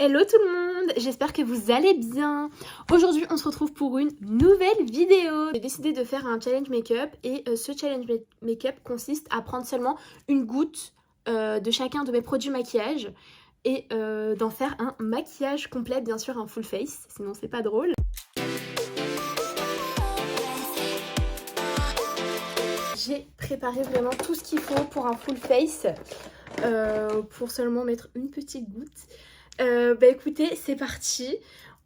Hello tout le monde, j'espère que vous allez bien. Aujourd'hui on se retrouve pour une nouvelle vidéo. J'ai décidé de faire un challenge make-up et ce challenge make-up consiste à prendre seulement une goutte de chacun de mes produits maquillage et d'en faire un maquillage complet, bien sûr un full face, sinon c'est pas drôle. J'ai préparé vraiment tout ce qu'il faut pour un full face, pour seulement mettre une petite goutte. Bah écoutez, c'est parti,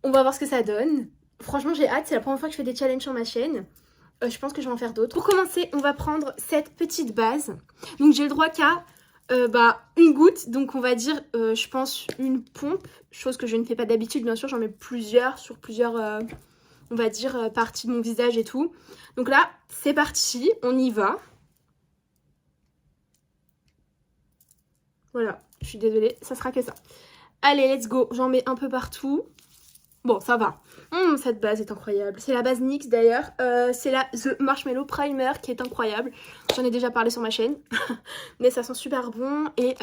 on va voir ce que ça donne. Franchement j'ai hâte, c'est la première fois que je fais des challenges sur ma chaîne. Je pense que je vais en faire d'autres. Pour commencer, on va prendre cette petite base. Donc j'ai le droit qu'à une goutte, donc on va dire, je pense une pompe, chose que je ne fais pas d'habitude, bien sûr, j'en mets plusieurs sur plusieurs, on va dire, parties de mon visage et tout. Donc là, c'est parti, on y va. Voilà, je suis désolée, ça sera que ça. Allez, let's go, j'en mets un peu partout. Bon, ça va. Cette base est incroyable. C'est la base NYX d'ailleurs. C'est la The Marshmallow Primer qui est incroyable. J'en ai déjà parlé sur ma chaîne. Mais ça sent super bon. Et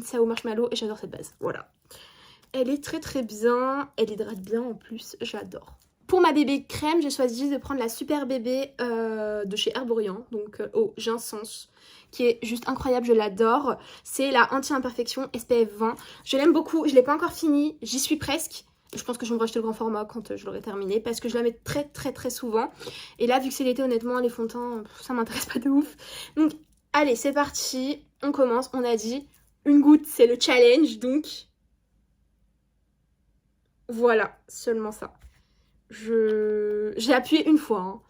c'est au marshmallow et j'adore cette base. Voilà. Elle est très très bien. Elle hydrate bien en plus. J'adore. Pour ma bébé crème, j'ai choisi de prendre la Super Bébé de chez Herborian. Donc au ginsembre, qui est juste incroyable, je l'adore. C'est la anti-imperfection SPF 20. Je l'aime beaucoup, je ne l'ai pas encore fini, j'y suis presque. Je pense que je vais me racheter le grand format quand je l'aurai terminé parce que je la mets très souvent. Et là, vu que c'est l'été, honnêtement, les fonds de teint, ça m'intéresse pas de ouf. Donc, allez, c'est parti, on commence. On a dit une goutte, c'est le challenge, donc voilà, seulement ça. J'ai appuyé une fois, hein.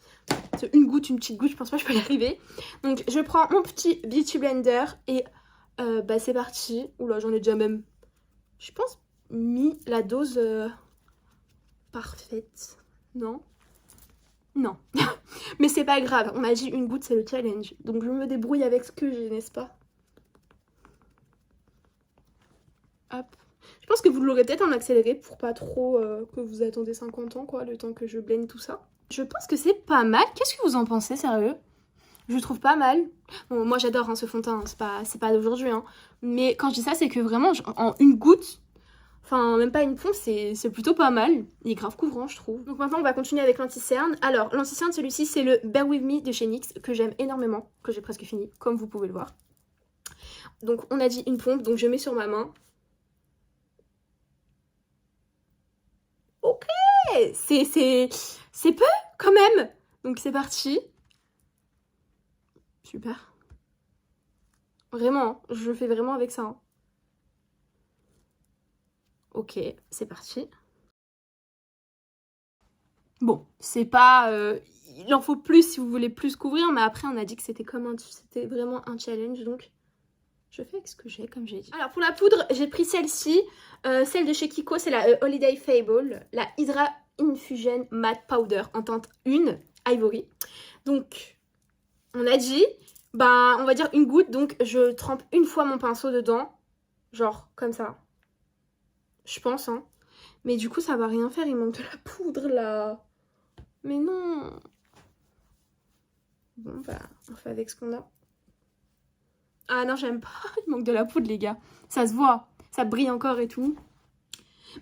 Une goutte, une petite goutte, je pense pas que je peux y arriver. Donc je prends mon petit Beauty Blender et c'est parti. Oula, j'en ai déjà même, je pense, mis la dose parfaite. Non. Mais c'est pas grave, on m'a dit une goutte c'est le challenge. Donc je me débrouille avec ce que j'ai, n'est-ce pas? Hop. Je pense que vous l'aurez peut-être en accéléré pour pas trop que vous attendez 50 ans, quoi, le temps que je blende tout ça. Je pense que c'est pas mal. Qu'est-ce que vous en pensez, sérieux? Je trouve pas mal. Bon, moi j'adore hein, ce fond de teint, c'est pas d'aujourd'hui. Hein. Mais quand je dis ça, c'est que vraiment, en une goutte, enfin même pas une pompe, c'est plutôt pas mal. Il est grave couvrant, je trouve. Donc maintenant, on va continuer avec l'anti-cerne. Alors, l'anti-cerne, celui-ci, c'est le Bear With Me de chez NYX, que j'aime énormément, que j'ai presque fini, comme vous pouvez le voir. Donc, on a dit une pompe, donc je mets sur ma main. Ok, c'est peu quand même. Donc c'est parti. Super. Vraiment, je fais vraiment avec ça. Hein. Ok, c'est parti. Bon, c'est pas... il en faut plus si vous voulez plus couvrir, mais après on a dit que c'était c'était vraiment un challenge, donc je fais avec ce que j'ai, comme j'ai dit. Alors pour la poudre, j'ai pris celle-ci, celle de chez Kiko, c'est la Holiday Fable, la Hydra Infusion Matte Powder en teinte 1, Ivory. Donc, on a dit, on va dire une goutte, donc je trempe une fois mon pinceau dedans, genre comme ça. Je pense, hein. Mais du coup, ça va rien faire, il manque de la poudre, là. Mais non. Bon, on fait avec ce qu'on a. Ah non, j'aime pas, il manque de la poudre, les gars. Ça se voit, ça brille encore et tout.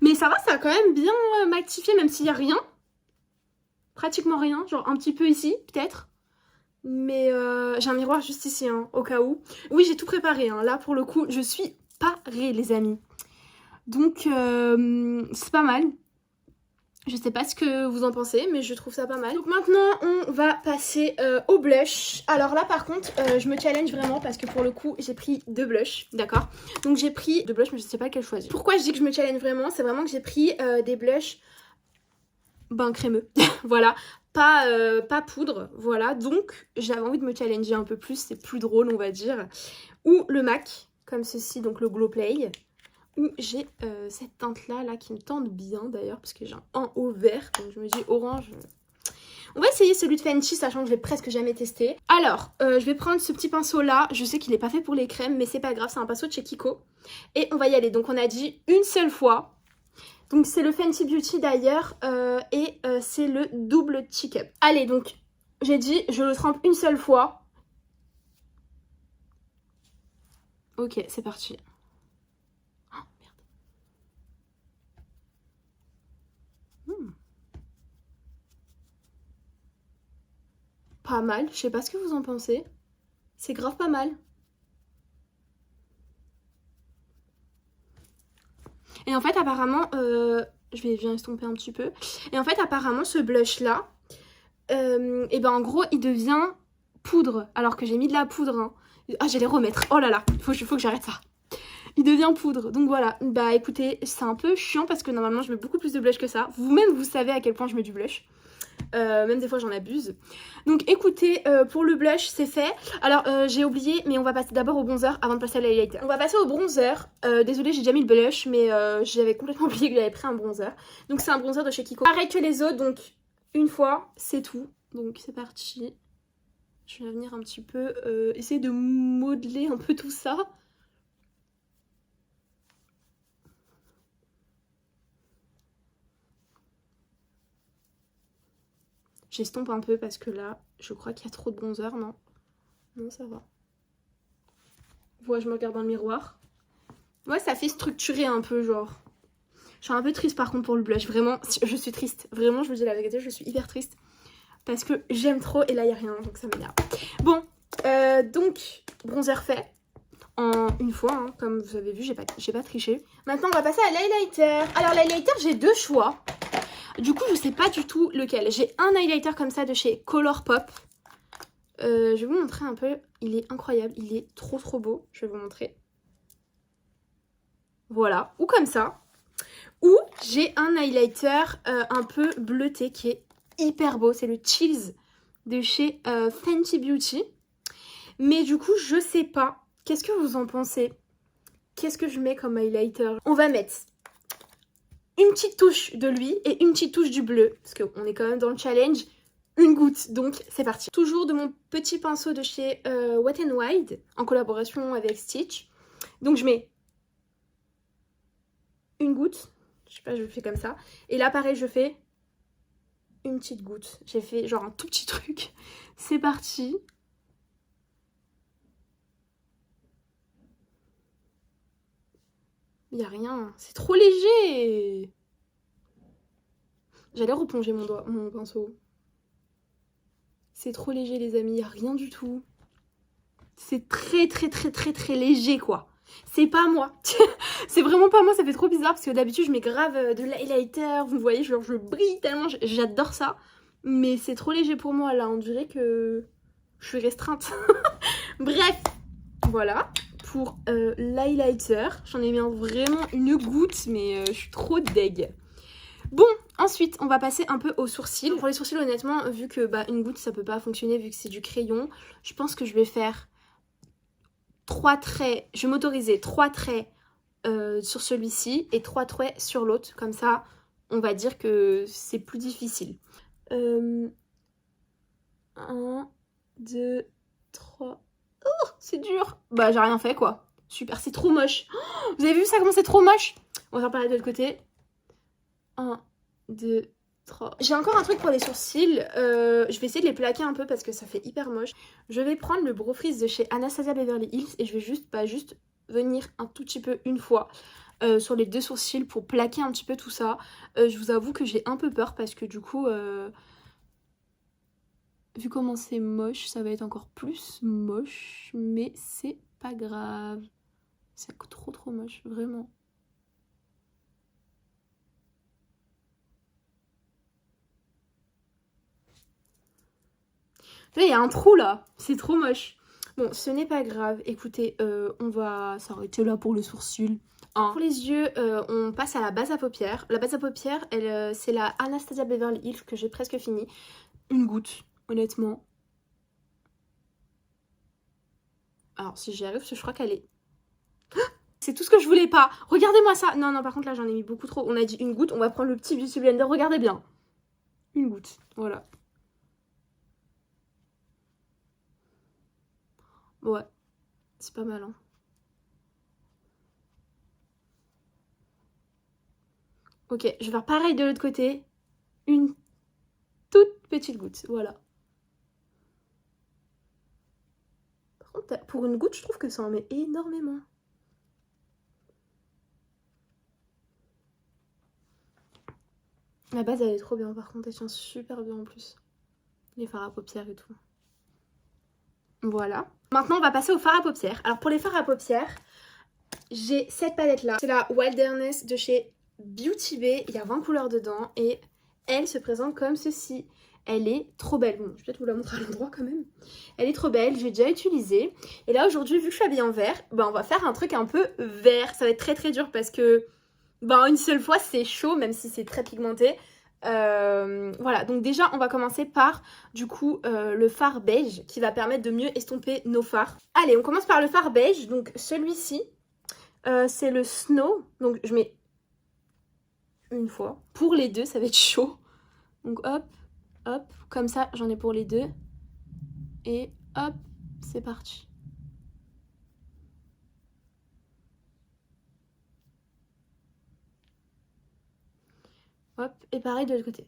Mais ça va, ça a quand même bien m'actifier, même s'il y a rien. Pratiquement rien, genre un petit peu ici, peut-être. Mais j'ai un miroir juste ici, hein, au cas où. Oui, j'ai tout préparé, hein. Là, pour le coup, je suis parée, les amis. Donc, c'est pas mal. Je sais pas ce que vous en pensez, mais je trouve ça pas mal. Donc maintenant, on va passer au blush. Alors là, par contre, je me challenge vraiment parce que pour le coup, j'ai pris 2 blushs, d'accord? Donc j'ai pris 2 blushs, mais je sais pas quel choisir. Pourquoi je dis que je me challenge vraiment? C'est vraiment que j'ai pris des blushs crémeux, voilà. Pas poudre, voilà. Donc j'avais envie de me challenger un peu plus, c'est plus drôle, on va dire. Ou le MAC, comme ceci, donc le Glow Play. Où j'ai cette teinte là qui me tente bien d'ailleurs parce que j'ai un haut vert, donc je me dis orange. On va essayer celui de Fenty, sachant que je l'ai presque jamais testé. Alors, je vais prendre ce petit pinceau là, je sais qu'il n'est pas fait pour les crèmes, mais c'est pas grave, c'est un pinceau de chez Kiko. Et on va y aller, donc on a dit une seule fois. Donc c'est le Fenty Beauty d'ailleurs, et c'est le double cheek up. Allez, donc j'ai dit, je le trempe une seule fois. Ok, c'est parti. pas mal. Je sais pas ce que vous en pensez. C'est grave pas mal. Et en fait, apparemment, je vais estomper un petit peu. Et en fait, apparemment, ce blush-là, et ben en gros, il devient poudre. Alors que j'ai mis de la poudre. Hein. Ah, j'allais remettre. Oh là là, faut que j'arrête ça. Il devient poudre. Donc voilà. Bah écoutez, c'est un peu chiant parce que normalement, je mets beaucoup plus de blush que ça. Vous-même, vous savez à quel point je mets du blush. Même des fois j'en abuse. Donc écoutez, pour le blush c'est fait. Alors j'ai oublié, mais on va passer d'abord au bronzer avant de passer à l'highlighter. On va passer au bronzer. Désolée, j'ai déjà mis le blush, mais j'avais complètement oublié que j'avais pris un bronzer. Donc c'est un bronzer de chez Kiko. Pareil que les autres, donc une fois c'est tout. Donc c'est parti. Je vais venir un petit peu essayer de modeler un peu tout ça. J'estompe un peu parce que là, je crois qu'il y a trop de bronzer, non? Non, ça va. Voilà, je me regarde dans le miroir. Ouais, ça fait structurer un peu, genre. Je suis un peu triste par contre pour le blush. Vraiment, je suis triste. Vraiment, je vous dis la vérité, je suis hyper triste. Parce que j'aime trop et là, il n'y a rien, donc ça m'énerve. Bon, donc, bronzer fait. En une fois, hein, comme vous avez vu, j'ai pas triché. Maintenant, on va passer à l'highlighter. Alors, l'highlighter, j'ai deux choix. Du coup, je sais pas du tout lequel. J'ai un highlighter comme ça de chez Colourpop. Je vais vous montrer un peu. Il est incroyable. Il est trop trop beau. Je vais vous montrer. Voilà. Ou comme ça. Ou j'ai un highlighter un peu bleuté qui est hyper beau. C'est le Chills de chez Fenty Beauty. Mais du coup, je sais pas. Qu'est-ce que vous en pensez? Qu'est-ce que je mets comme highlighter? On va mettre une petite touche de lui et une petite touche du bleu. Parce qu'on est quand même dans le challenge. Une goutte, donc c'est parti. Toujours de mon petit pinceau de chez Wet n Wild, en collaboration avec Stitch. Donc je mets une goutte, je sais pas, je le fais comme ça. Et là pareil, je fais une petite goutte. J'ai fait genre un tout petit truc. C'est parti. Il n'y a rien, c'est trop léger. J'allais replonger mon pinceau. C'est trop léger les amis, il n'y a rien du tout. C'est très très très très très léger quoi. C'est pas moi. C'est vraiment pas moi, ça fait trop bizarre parce que d'habitude je mets grave de l'highlighter, vous voyez, genre je brille tellement, j'adore ça. Mais c'est trop léger pour moi là, on dirait que je suis restreinte. Bref, voilà pour l'highlighter. J'en ai mis vraiment une goutte, mais je suis trop deg. Bon, ensuite, on va passer un peu aux sourcils. Pour les sourcils, honnêtement, vu que une goutte, ça peut pas fonctionner vu que c'est du crayon, je pense que je vais faire 3 traits. Je vais m'autoriser 3 traits sur celui-ci et 3 traits sur l'autre. Comme ça, on va dire que c'est plus difficile. 1, 2, 3... Oh, c'est dur. Bah, j'ai rien fait, quoi. Super, c'est trop moche. Oh, vous avez vu ça, comment c'est trop moche? On va faire pareil de l'autre côté. 1, 2, 3. J'ai encore un truc pour les sourcils. Je vais essayer de les plaquer un peu parce que ça fait hyper moche. Je vais prendre le Brow Freeze de chez Anastasia Beverly Hills et je vais juste venir un tout petit peu une fois sur les deux sourcils pour plaquer un petit peu tout ça. Je vous avoue que j'ai un peu peur parce que du coup, vu comment c'est moche, ça va être encore plus moche. Mais c'est pas grave. C'est trop moche, vraiment. Là, il y a un trou là, c'est trop moche. Bon, ce n'est pas grave. Écoutez, on va s'arrêter là pour les sourcils. Hein. Pour les yeux, on passe à la base à paupières. La base à paupières, c'est la Anastasia Beverly Hills que j'ai presque fini. Une goutte, honnêtement. Alors, si j'y arrive, parce que je crois qu'elle est... C'est tout ce que je voulais pas. Regardez-moi ça. Non, par contre, là, j'en ai mis beaucoup trop. On a dit une goutte. On va prendre le petit Beauty Blender. Regardez bien. Une goutte. Voilà. Ouais. C'est pas mal, hein. Ok, je vais faire pareil de l'autre côté. Une toute petite goutte. Voilà. Par contre, pour une goutte, je trouve que ça en met énormément. La base, elle est trop bien. Par contre, elle tient super bien en plus. Les fards à paupières et tout. Voilà. Maintenant, on va passer au fard à paupières. Alors, pour les fards à paupières, j'ai cette palette-là. C'est la Wilderness de chez Beauty Bay. Il y a 20 couleurs dedans et elle se présente comme ceci. Elle est trop belle. Bon, je vais peut-être vous la montrer à l'endroit quand même. Elle est trop belle, j'ai déjà utilisé. Et là, aujourd'hui, vu que je suis habillée en vert, on va faire un truc un peu vert. Ça va être très très dur parce que une seule fois, c'est chaud, même si c'est très pigmenté. Voilà, donc déjà on va commencer par du coup le fard beige qui va permettre de mieux estomper nos fards. Allez, on commence par le fard beige, donc celui-ci c'est le Snow, donc je mets une fois. Pour les deux, ça va être chaud. Donc hop, hop, comme ça j'en ai pour les deux. Et hop, c'est parti. Hop, et pareil de l'autre côté.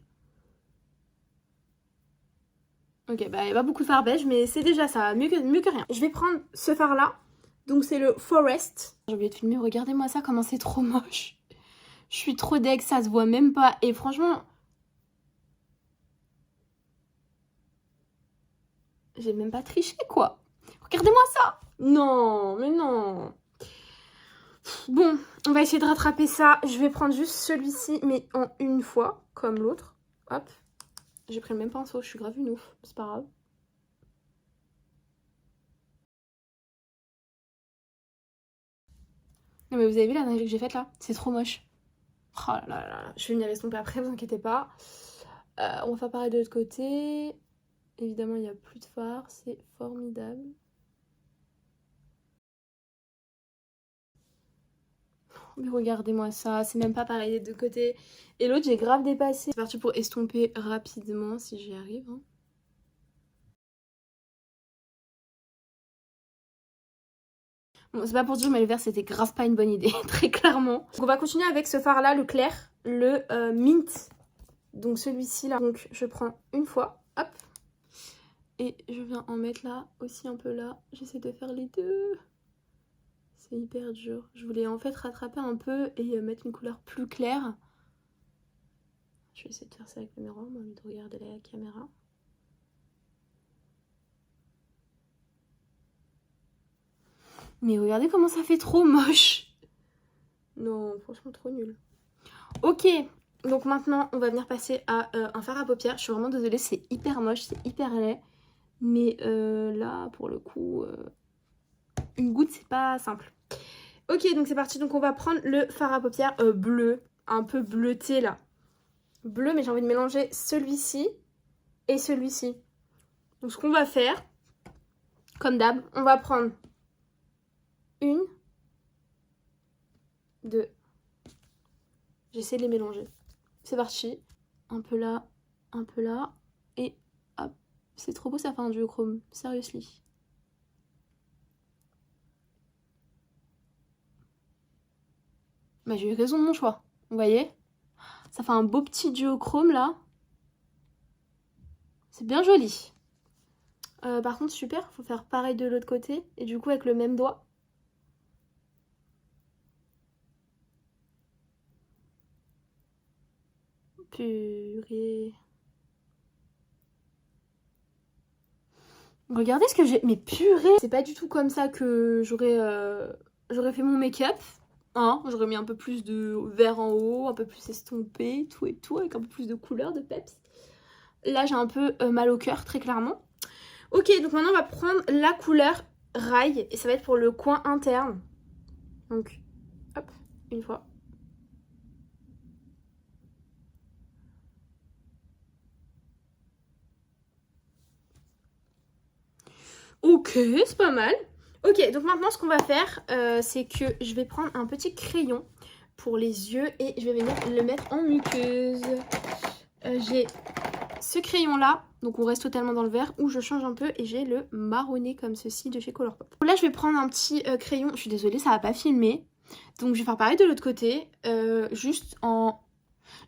Ok, il n'y a pas beaucoup de fard beige, mais c'est déjà ça, mieux que rien. Je vais prendre ce fard-là, donc c'est le Forest. J'ai oublié de filmer, regardez-moi ça, comment c'est trop moche. Je suis trop deg, ça se voit même pas. Et franchement, j'ai même pas triché, quoi. Regardez-moi ça. Non, mais non. Bon, on va essayer de rattraper ça. Je vais prendre juste celui-ci, mais en une fois, comme l'autre. Hop. J'ai pris le même pinceau, je suis grave une ouf. C'est pas grave. Non, mais vous avez vu la dinguerie que j'ai faite là? C'est trop moche. Oh là là là. Je vais venir estomper après, vous inquiétez pas. On va faire pareil de l'autre côté. Évidemment, il n'y a plus de fard. C'est formidable. Mais regardez-moi ça, c'est même pas pareil des deux côtés. Et l'autre, j'ai grave dépassé. C'est parti pour estomper rapidement si j'y arrive. Hein. Bon, c'est pas pour dire, mais le vert, c'était grave pas une bonne idée, très clairement. Donc, on va continuer avec ce fard-là, le clair, le Mint. Donc celui-ci, là. Donc je prends une fois, hop. Et je viens en mettre là, aussi un peu là. J'essaie de faire les deux. C'est hyper dur. Je voulais en fait rattraper un peu et mettre une couleur plus claire. Je vais essayer de faire ça avec le miroir, moi, de regarder la caméra. Mais regardez comment ça fait trop moche. Non, franchement trop nul. Ok, donc maintenant on va venir passer à un fard à paupières. Je suis vraiment désolée, c'est hyper moche, c'est hyper laid. Mais là, pour le coup, une goutte, c'est pas simple. Ok, donc c'est parti. Donc on va prendre le fard à paupières bleu, un peu bleuté là. Bleu, mais j'ai envie de mélanger celui-ci et celui-ci. Donc ce qu'on va faire, comme d'hab, on va prendre une, deux. J'essaie de les mélanger. C'est parti. Un peu là, et hop. C'est trop beau, ça fait un duochrome. Seriously. Bah, j'ai eu raison de mon choix. Vous voyez? Ça fait un beau petit duochrome là. C'est bien joli. Par contre, super, faut faire pareil de l'autre côté. Et du coup, avec le même doigt. Purée. Regardez ce que j'ai... Mais purée! C'est pas du tout comme ça que j'aurais fait mon make-up. Hein, j'aurais mis un peu plus de vert en haut, un peu plus estompé, tout et tout, avec un peu plus de couleur, de peps. Là, j'ai un peu mal au cœur, très clairement. Ok, donc maintenant, on va prendre la couleur rail. Et ça va être pour le coin interne. Donc, hop, une fois. Ok, c'est pas mal. Ok, donc maintenant, ce qu'on va faire, c'est que je vais prendre un petit crayon pour les yeux et je vais venir le mettre en muqueuse. J'ai ce crayon là, donc on reste totalement dans le vert, où je change un peu et j'ai le marronné comme ceci de chez Colourpop. Là je vais prendre un petit crayon, je suis désolée ça va pas filmer, donc je vais faire pareil de l'autre côté, juste en...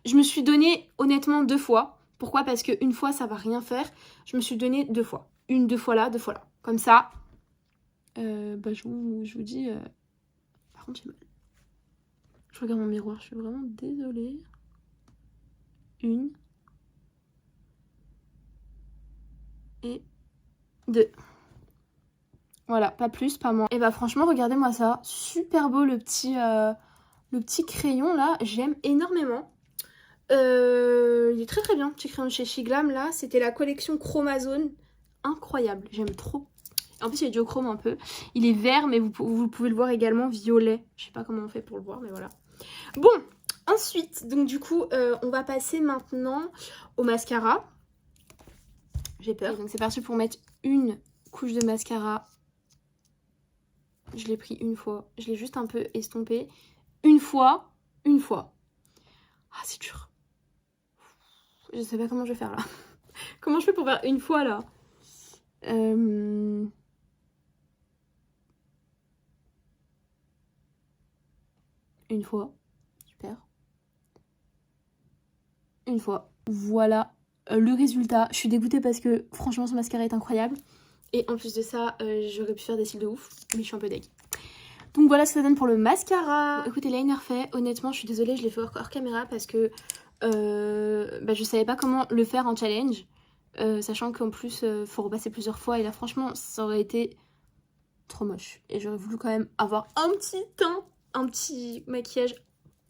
Je me suis donné honnêtement 2 fois, pourquoi? Parce qu'une fois ça va rien faire, je me suis donné 2 fois, deux fois là, 2 fois là, comme ça, je vous dis, par contre j'ai mal. Je regarde mon miroir, je suis vraiment désolée. Une. Et 2. Voilà, pas plus, pas moins. Et bah franchement, regardez-moi ça. Super beau le petit crayon là. J'aime énormément. Il est très très bien, petit crayon de chez Shiglam là. C'était la collection Chromazone. Incroyable, j'aime trop. En plus il est duochrome un peu. Il est vert mais vous pouvez le voir également violet. Je sais pas comment on fait pour le voir mais voilà. Bon, ensuite, donc du coup, on va passer maintenant au mascara. J'ai peur. Donc c'est parti pour mettre une couche de mascara. Je l'ai pris une fois. Je l'ai juste un peu estompé. Une fois. Ah, c'est dur. Je sais pas comment je vais faire là. Comment je fais pour faire une fois là? Une fois. Super. Une fois. Voilà le résultat. Je suis dégoûtée parce que franchement ce mascara est incroyable. Et en plus de ça, j'aurais pu faire des cils de ouf. Mais je suis un peu deg. Donc voilà ce que ça donne pour le mascara. Bon, écoutez, liner fait. Honnêtement, je suis désolée, je l'ai fait hors caméra parce que je savais pas comment le faire en challenge. Sachant qu'en plus, faut repasser plusieurs fois. Et là, franchement, ça aurait été trop moche. Et j'aurais voulu quand même avoir un petit teint, un petit maquillage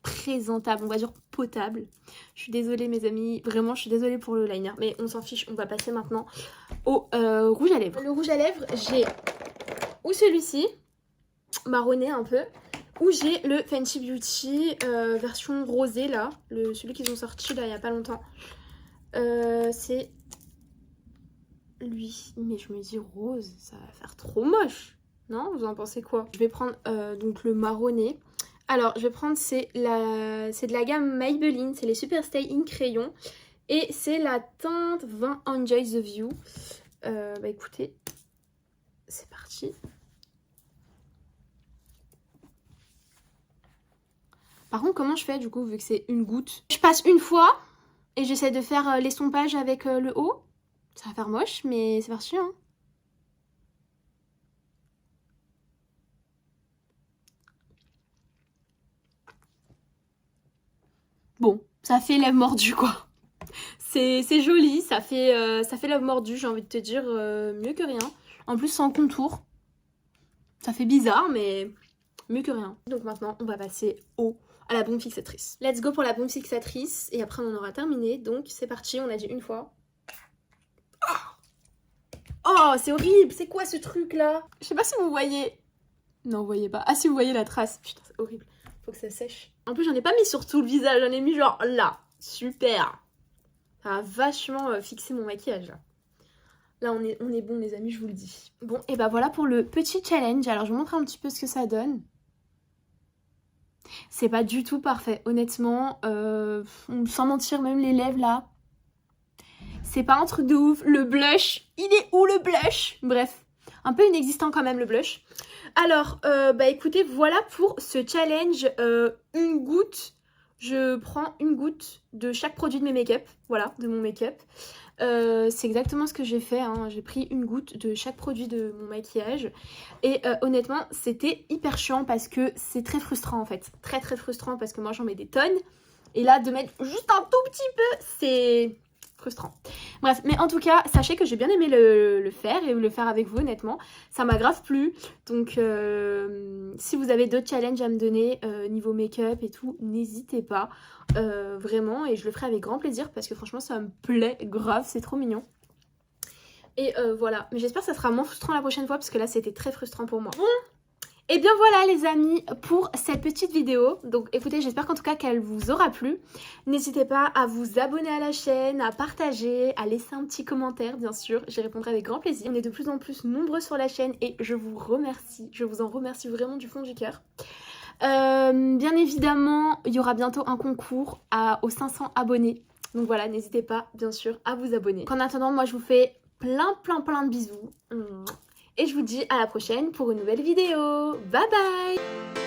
présentable, on va dire potable. Je suis désolée mes amis, vraiment je suis désolée pour le liner, mais on s'en fiche, on va passer maintenant au rouge à lèvres. Le rouge à lèvres, j'ai ou celui-ci, marronné un peu, ou j'ai le Fenty Beauty version rosée là, celui qu'ils ont sorti là il y a pas longtemps. C'est lui, mais je me dis rose, ça va faire trop moche. Non, vous en pensez quoi? Je vais prendre donc le marronné. Alors, je vais prendre, c'est de la gamme Maybelline, c'est les Super Stay In Crayon. Et c'est la teinte 20 Enjoy the View. Bah écoutez, c'est parti. Par contre, comment je fais du coup, vu que c'est une goutte? Je passe une fois et j'essaie de faire l'estompage avec le haut. Ça va faire moche, mais c'est parti, hein. Bon, ça fait lèvres mordues quoi. C'est joli, ça fait lèvres mordues, j'ai envie de te dire, mieux que rien. En plus sans contour. Ça fait bizarre, mais mieux que rien. Donc maintenant, on va passer à la bombe fixatrice. Let's go pour la bombe fixatrice. Et après, on en aura terminé. Donc c'est parti, on a dit une fois. Oh, c'est horrible. C'est quoi ce truc là? Je sais pas si vous voyez. Non, vous voyez pas. Ah si, vous voyez la trace. Putain, c'est horrible. Faut que ça sèche. En plus, j'en ai pas mis sur tout le visage. J'en ai mis genre là. Super. Ça a vachement fixé mon maquillage là. Là, on est bon les amis, je vous le dis. Bon, et bah voilà pour le petit challenge. Alors, je vous montre un petit peu ce que ça donne. C'est pas du tout parfait, honnêtement. Sans mentir, même les lèvres là. C'est pas un truc de ouf. Le blush, il est où le blush? Bref, un peu inexistant quand même le blush. Alors, bah écoutez, voilà pour ce challenge. Une goutte. Je prends une goutte de chaque produit de mes make-up. Voilà, de mon make-up. C'est exactement ce que j'ai fait, hein. J'ai pris une goutte de chaque produit de mon maquillage et honnêtement c'était hyper chiant parce que c'est très frustrant en fait, très très frustrant parce que moi j'en mets des tonnes et là de mettre juste un tout petit peu c'est frustrant. Bref, mais en tout cas sachez que j'ai bien aimé le faire et le faire avec vous honnêtement, ça m'a grave plu. Donc si vous avez d'autres challenges à me donner niveau make-up et tout, n'hésitez pas. Vraiment, et je le ferai avec grand plaisir parce que franchement ça me plaît grave, c'est trop mignon. Et voilà, mais j'espère que ça sera moins frustrant la prochaine fois parce que là c'était très frustrant pour moi. Bon, et bien voilà les amis pour cette petite vidéo. Donc écoutez, j'espère qu'en tout cas qu'elle vous aura plu. N'hésitez pas à vous abonner à la chaîne, à partager, à laisser un petit commentaire bien sûr, j'y répondrai avec grand plaisir. On est de plus en plus nombreux sur la chaîne et je vous remercie, je vous en remercie vraiment du fond du cœur. Bien évidemment, il y aura bientôt un concours aux 500 abonnés. Donc voilà, n'hésitez pas, bien sûr, à vous abonner. En attendant, moi, je vous fais plein de bisous. Et je vous dis à la prochaine pour une nouvelle vidéo. Bye bye!